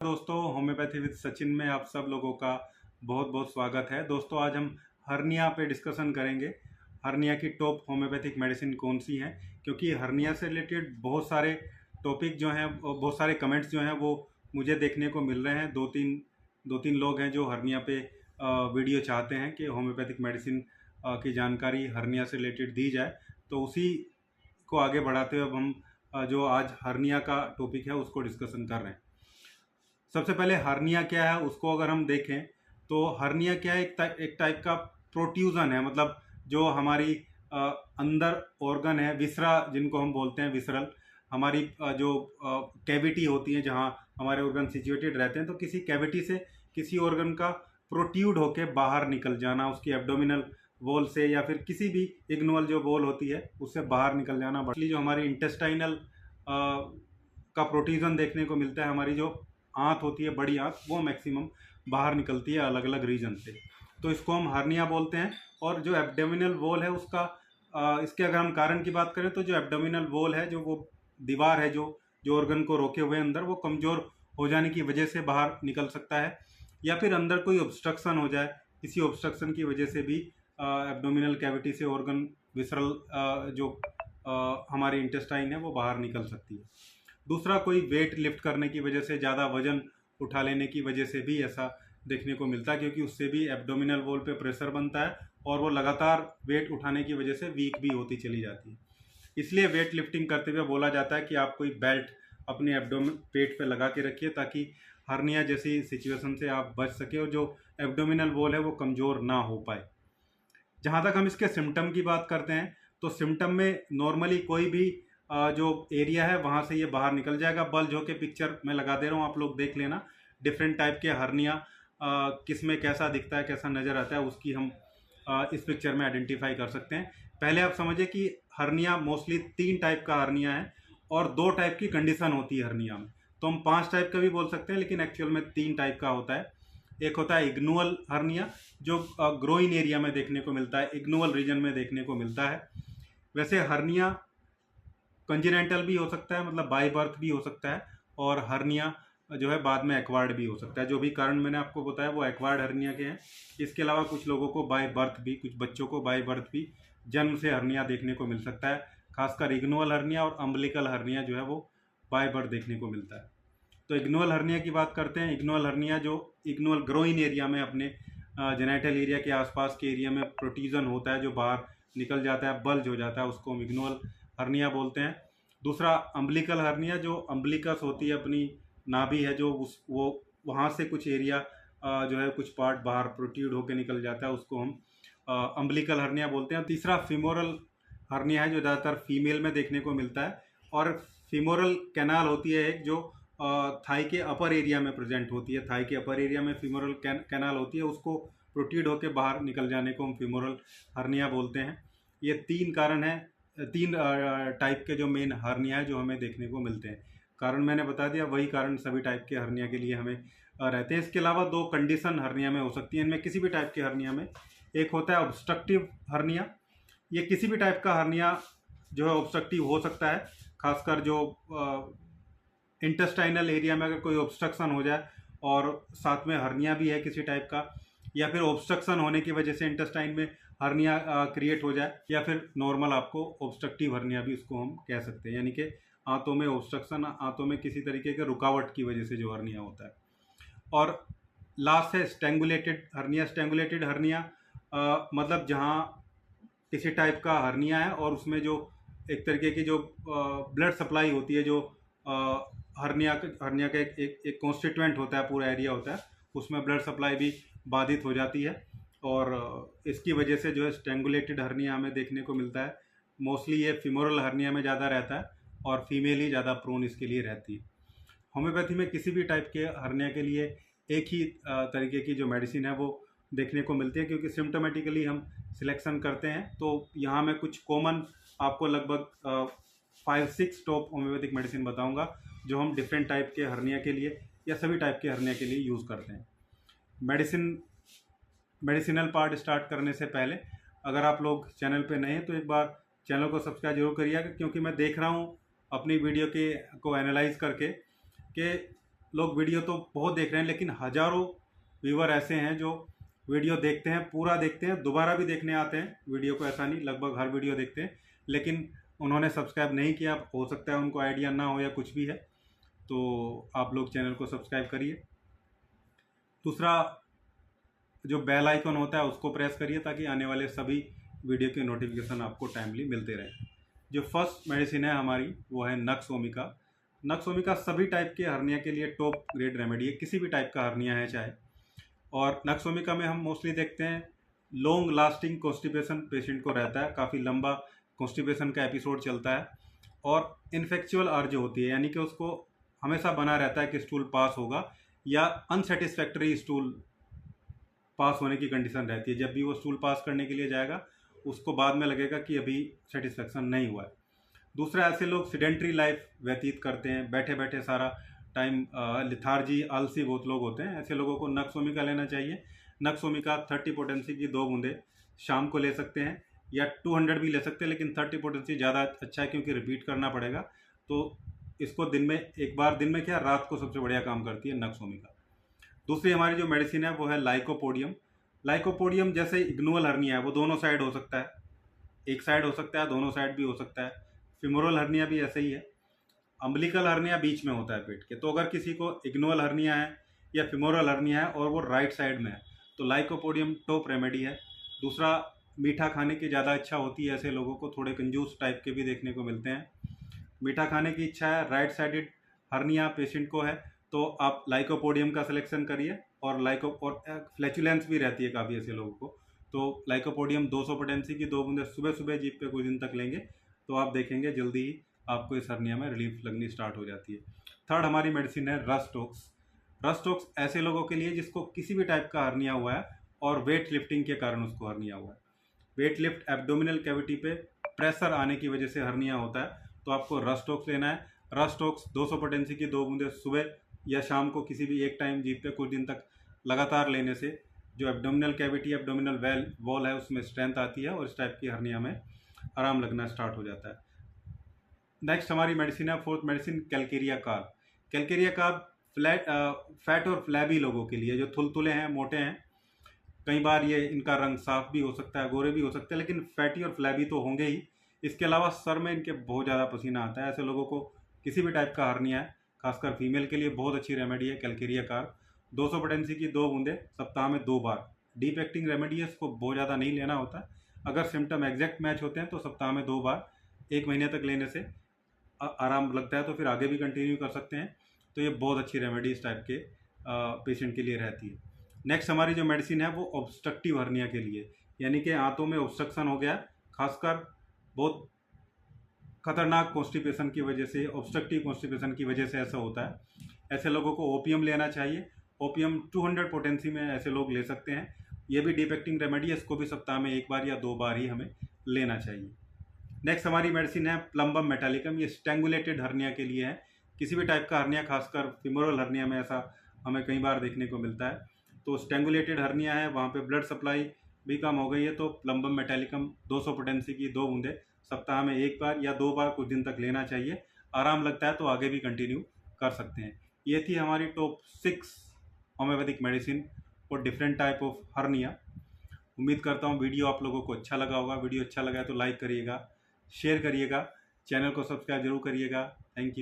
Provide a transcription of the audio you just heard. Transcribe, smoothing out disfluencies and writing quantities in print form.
दोस्तों, homeopathy with Sachin में आप सब लोगों का बहुत बहुत स्वागत है। दोस्तों, आज हम हर्निया पे डिस्कशन करेंगे। हर्निया की टॉप होम्योपैथिक मेडिसिन कौन सी हैं, क्योंकि हर्निया से रिलेटेड बहुत सारे टॉपिक जो हैं, बहुत सारे कमेंट्स जो हैं वो मुझे देखने को मिल रहे हैं। दो तीन लोग हैं जो हर्निया पे वीडियो चाहते हैं कि होम्योपैथिक मेडिसिन की जानकारी हर्निया से रिलेटेड दी जाए। तो उसी को आगे बढ़ाते हुए अब हम जो आज हर्निया का टॉपिक है उसको डिस्कशन कर रहे हैं। सबसे पहले हर्निया क्या है उसको अगर हम देखें तो हर्निया क्या है, एक टाइप का प्रोट्यूजन है। मतलब जो हमारी अंदर ऑर्गन है, विसरा जिनको हम बोलते हैं, विसरल हमारी जो कैविटी होती है जहाँ हमारे ऑर्गन सिचुएटेड रहते हैं, तो किसी कैविटी से किसी ऑर्गन का प्रोट्यूड होके बाहर निकल जाना, उसकी एब्डोमिनल वॉल से या फिर किसी भी इग्नुअल जो वॉल होती है उससे बाहर निकल जाना। बट जो हमारी इंटेस्टाइनल का प्रोट्यूजन देखने को मिलता है, हमारी जो आंत होती है, बड़ी आंत, वो मैक्सिमम बाहर निकलती है अलग अलग रीजन से, तो इसको हम हर्निया बोलते हैं। और जो एब्डोमिनल वॉल है उसका इसके अगर हम कारण की बात करें तो जो एब्डोमिनल वॉल है, जो वो दीवार है जो ऑर्गन को रोके हुए अंदर, वो कमज़ोर हो जाने की वजह से बाहर निकल सकता है, या फिर अंदर कोई ऑब्स्ट्रक्शन हो जाए, किसी ऑब्स्ट्रक्शन की वजह से भी एब्डोमिनल कैविटी से ऑर्गन विसरल जो हमारी इंटेस्टाइन है वो बाहर निकल सकती है। दूसरा, कोई वेट लिफ्ट करने की वजह से, ज़्यादा वजन उठा लेने की वजह से भी ऐसा देखने को मिलता है, क्योंकि उससे भी एब्डोमिनल वॉल पे प्रेशर बनता है और वो लगातार वेट उठाने की वजह से वीक भी होती चली जाती है। इसलिए वेट लिफ्टिंग करते हुए बोला जाता है कि आप कोई बेल्ट अपने पेट पे लगा के रखिए, ताकि हर्निया जैसी सिचुएशन से आप बच सके और जो एब्डोमिनल वॉल है वो कमज़ोर ना हो पाए। जहाँ तक हम इसके सिम्टम की बात करते हैं तो सिम्टम में नॉर्मली कोई भी जो एरिया है वहाँ से ये बाहर निकल जाएगा। बल्ज होके पिक्चर मैं लगा दे रहा हूँ, आप लोग देख लेना। डिफरेंट टाइप के हर्निया किस में कैसा दिखता है, कैसा नज़र आता है, उसकी हम इस पिक्चर में आइडेंटिफाई कर सकते हैं। पहले आप समझिए कि हर्निया मोस्टली 3 टाइप का हर्निया है और 2 टाइप की कंडीशन होती है हर्निया में। तो हम 5 टाइप का भी बोल सकते हैं, लेकिन एक्चुअल में 3 टाइप का होता है। एक होता है इग्नुअल हर्निया, जो ग्रोइन एरिया में देखने को मिलता है, इग्नुअल रीजन में देखने को मिलता है। वैसे हर्निया कंजेनेंटल भी हो सकता है, मतलब बाय बर्थ भी हो सकता है, और हर्निया जो है बाद में एक्वायर्ड भी हो सकता है। जो भी कारण मैंने आपको बताया वो एक्वायर्ड हर्निया के हैं। इसके अलावा कुछ लोगों को बाय बर्थ भी, कुछ बच्चों को बाय बर्थ भी जन्म से हर्निया देखने को मिल सकता है। खासकर इग्नुअल हर्निया और अम्बिलिकल हर्निया जो है वो बाय बर्थ देखने को मिलता है। तो इग्नुअल हर्निया की बात करते हैं। इग्नुअल हर्निया जो इग्नुअल ग्रोइन एरिया में, अपने जेनाइटल एरिया के आसपास के एरिया में प्रोट्रूजन होता है, जो बाहर निकल जाता है, बल्ज हो जाता है, उसको हम इग्नुअल हर्निया बोलते हैं। दूसरा अम्बिलिकल हर्निया, जो अम्बिलिकस होती है, अपनी नाभि है, जो वो वहाँ से कुछ एरिया जो है कुछ पार्ट बाहर प्रोट्रूड होकर निकल जाता है, उसको हम अम्बिलिकल हर्निया बोलते हैं। तीसरा फीमोरल हर्निया है, जो ज़्यादातर फीमेल में देखने को मिलता है। और फीमोरल कैनाल होती है एक, जो थाई के अपर एरिया में प्रेजेंट होती है। थाई के अपर एरिया में फीमोरल कैनाल होती है, उसको प्रोट्रूड होकर बाहर निकल जाने को हम फीमोरल हर्निया बोलते हैं। ये 3 कारण हैं, 3 टाइप के जो मेन हर्निया है जो हमें देखने को मिलते हैं। कारण मैंने बता दिया, वही कारण सभी टाइप के हर्निया के लिए हमें रहते हैं। इसके अलावा 2 कंडीशन हर्निया में हो सकती है, इनमें किसी भी टाइप के हर्निया में। एक होता है ऑब्स्ट्रक्टिव हर्निया। ये किसी भी टाइप का हर्निया जो है ऑब्स्ट्रक्टिव हो सकता है, खासकर जो इंटेस्टाइनल एरिया में अगर कोई ऑब्स्ट्रक्शन हो जाए और साथ में हर्निया भी है किसी टाइप का, या फिर ऑब्स्ट्रक्शन होने की वजह से इंटेस्टाइन में हर्निया क्रिएट हो जाए, या फिर नॉर्मल आपको ऑब्स्ट्रक्टिव हर्निया भी उसको हम कह सकते हैं, यानी कि आंतों में ऑब्स्ट्रक्शन, आंतों में किसी तरीके के रुकावट की वजह से जो हर्निया होता है। और लास्ट है स्ट्रैंगुलेटेड हर्निया। स्ट्रैंगुलेटेड हर्निया मतलब जहाँ किसी टाइप का हर्निया है और उसमें जो एक तरीके की जो ब्लड सप्लाई होती है, जो हर्निया का एक कॉन्स्टिट्यूएंट होता है, पूरा एरिया होता है, उसमें ब्लड सप्लाई भी बाधित हो जाती है, और इसकी वजह से जो है स्ट्रैंगुलेटेड हर्निया हमें देखने को मिलता है। मोस्टली ये फीमोरल हर्निया में ज़्यादा रहता है और फीमेल ही ज़्यादा प्रोन इसके लिए रहती है। होम्योपैथी में किसी भी टाइप के हर्निया के लिए एक ही तरीके की जो मेडिसिन है वो देखने को मिलती है, क्योंकि सिम्टोमेटिकली हम सिलेक्शन करते हैं। तो यहाँ मैं कुछ कॉमन आपको लगभग 5-6 टॉप होम्योपैथिक मेडिसिन बताऊंगा, जो हम डिफरेंट टाइप के हर्निया के लिए या सभी टाइप के हर्निया के लिए यूज़ करते हैं। मेडिसिनल पार्ट स्टार्ट करने से पहले अगर आप लोग चैनल पे नए हैं तो एक बार चैनल को सब्सक्राइब जरूर करिएगा, क्योंकि मैं देख रहा हूँ अपनी वीडियो को एनालाइज करके कि लोग वीडियो तो बहुत देख रहे हैं, लेकिन हज़ारों व्यूवर ऐसे हैं जो वीडियो देखते हैं, पूरा देखते हैं, दोबारा भी देखने आते हैं वीडियो को, ऐसा नहीं, लगभग हर वीडियो देखते हैं, लेकिन उन्होंने सब्सक्राइब नहीं किया। हो सकता है उनको आइडिया ना हो या कुछ भी है, तो आप लोग चैनल को सब्सक्राइब करिए। दूसरा, जो बेल आइकन होता है उसको प्रेस करिए ताकि आने वाले सभी वीडियो के नोटिफिकेशन आपको टाइमली मिलते रहे। जो फर्स्ट मेडिसिन है हमारी वो है नक्स ओमिका। नक्स ओमिका सभी टाइप के हर्निया के लिए टॉप ग्रेड रेमेडी है, किसी भी टाइप का हर्निया है चाहे। और नक्स ओमिका में हम मोस्टली देखते हैं लॉन्ग लास्टिंग कॉन्स्टिपेशन पेशेंट को रहता है, काफ़ी लंबा कॉन्स्टिपेशन का एपिसोड चलता है, और इन्फेक्चुअल अर्ज होती है, यानी कि उसको हमेशा बना रहता है कि स्टूल पास होगा, या अनसेटिस्फैक्टरी स्टूल पास होने की कंडीशन रहती है। जब भी वो स्टूल पास करने के लिए जाएगा उसको बाद में लगेगा कि अभी सेटिस्फेक्शन नहीं हुआ है। दूसरा, ऐसे लोग सिडेंट्री लाइफ व्यतीत करते हैं, बैठे बैठे सारा टाइम, लिथार्जी, आलसी बहुत लोग होते हैं, ऐसे लोगों को नक्स ओमिका लेना चाहिए। नक्स ओमिका 30 पोटेंसी की 2 बूंदे शाम को ले सकते हैं, या 200 भी ले सकते हैं, लेकिन 30 पोटेंसी ज़्यादा अच्छा है क्योंकि रिपीट करना पड़ेगा। तो इसको दिन में एक बार, दिन में क्या, रात को सबसे बढ़िया काम करती है नक्स ओमिका। दूसरी हमारी जो मेडिसिन है वो है लाइकोपोडियम। लाइकोपोडियम जैसे इग्नुअल हर्निया है, वो दोनों साइड हो सकता है, एक साइड हो सकता है, दोनों साइड भी हो सकता है। फिमोरल हर्निया भी ऐसे ही है। अम्बिलिकल हर्निया बीच में होता है पेट के। तो अगर किसी को इग्नुअल हर्निया है या फिमोरल हर्निया है और वो राइट साइड में है तो लाइकोपोडियम टॉप रेमेडी है। दूसरा, मीठा खाने की ज़्यादा इच्छा होती है, ऐसे लोगों को थोड़े कंजूस टाइप के भी देखने को मिलते हैं। मीठा खाने की इच्छा है, राइट साइडेड हर्निया पेशेंट को है, तो आप लाइकोपोडियम का सिलेक्शन करिए। और और फ्लैचुलेंस भी रहती है काफ़ी ऐसे लोगों को, तो लाइकोपोडियम 200 पोटेंसी की 2 बूंदे सुबह सुबह जीप पे कुछ दिन तक लेंगे तो आप देखेंगे जल्दी ही आपको इस हर्निया में रिलीफ लगनी स्टार्ट हो जाती है। थर्ड हमारी मेडिसिन है रस्टोक्स। रस्टोक्स ऐसे लोगों के लिए जिसको किसी भी टाइप का हर्निया हुआ है और वेट लिफ्टिंग के कारण उसको हर्निया हुआ है। वेट लिफ्ट एब्डोमिनल कैविटी पे प्रेशर आने की वजह से हर्निया होता है, तो आपको रस्टोक्स लेना है। रस्टोक्स 200 पोटेंसी की 2 बूंदे सुबह या शाम को किसी भी एक टाइम जीप पे कुछ दिन तक लगातार लेने से जो एब्डोमिनल कैविटी, एब्डोमिनल वॉल है उसमें स्ट्रेंथ आती है और इस टाइप की हर्निया में आराम लगना स्टार्ट हो जाता है। नेक्स्ट हमारी मेडिसिन है, fourth medicine, Calcarea carb. Calcarea carb fat और फ्लैबी लोगों के लिए, जो थुलथुले हैं, मोटे हैं, कई बार ये इनका रंग साफ भी हो सकता है, गोरे भी हो सकते हैं, लेकिन फैटी और फ्लैबी तो होंगे ही। इसके अलावा सर में इनके बहुत ज़्यादा पसीना आता है। ऐसे लोगों को किसी भी टाइप का हर्निया है, खासकर फीमेल के लिए बहुत अच्छी रेमेडी है कैलकेरिया कार्ब। 200 पोटेंसी की 2 बूंदे सप्ताह में 2 बार। डीप एक्टिंग रेमेडी है, इसको बहुत ज़्यादा नहीं लेना होता। अगर सिम्टम एग्जैक्ट मैच होते हैं तो सप्ताह में 2 बार 1 महीने तक लेने से आराम लगता है तो फिर आगे भी कंटिन्यू कर सकते हैं। तो ये बहुत अच्छी रेमेडी इस टाइप के पेशेंट के लिए रहती है। नेक्स्ट हमारी जो मेडिसिन है वो ऑब्स्ट्रक्टिव हर्निया के लिए, यानी कि आंतों में ऑब्स्ट्रक्शन हो गया, खासकर बहुत खतरनाक कॉन्स्टिपेशन की वजह से, ऑब्स्ट्रक्टिव कॉन्स्टिपेशन की वजह से ऐसा होता है। ऐसे लोगों को ओपियम लेना चाहिए। ओपियम 200 पोटेंसी में ऐसे लोग ले सकते हैं। ये भी डीप एक्टिंग रेमेडी है, इसको भी सप्ताह में 1 बार या 2 बार ही हमें लेना चाहिए। नेक्स्ट हमारी मेडिसिन है प्लम्बम मेटालिकम। ये स्ट्रैंगुलेटेड हर्निया के लिए है, किसी भी टाइप का हर्निया, खासकर फिमोरल हर्निया में ऐसा हमें कई बार देखने को मिलता है। तो स्ट्रैंगुलेटेड हर्निया है, वहाँ पे ब्लड सप्लाई भी कम हो गई है, तो प्लम्बम मेटालिकम 200 पोटेंसी की 2 बूंदे सप्ताह में 1 बार या 2 बार कुछ दिन तक लेना चाहिए। आराम लगता है तो आगे भी कंटिन्यू कर सकते हैं। ये थी हमारी top 6 homeopathic medicine for different type of hernia. उम्मीद करता हूँ वीडियो आप लोगों को अच्छा लगा होगा। वीडियो अच्छा लगा है तो लाइक करिएगा, शेयर करिएगा, चैनल को सब्सक्राइब जरूर करिएगा। Thank you.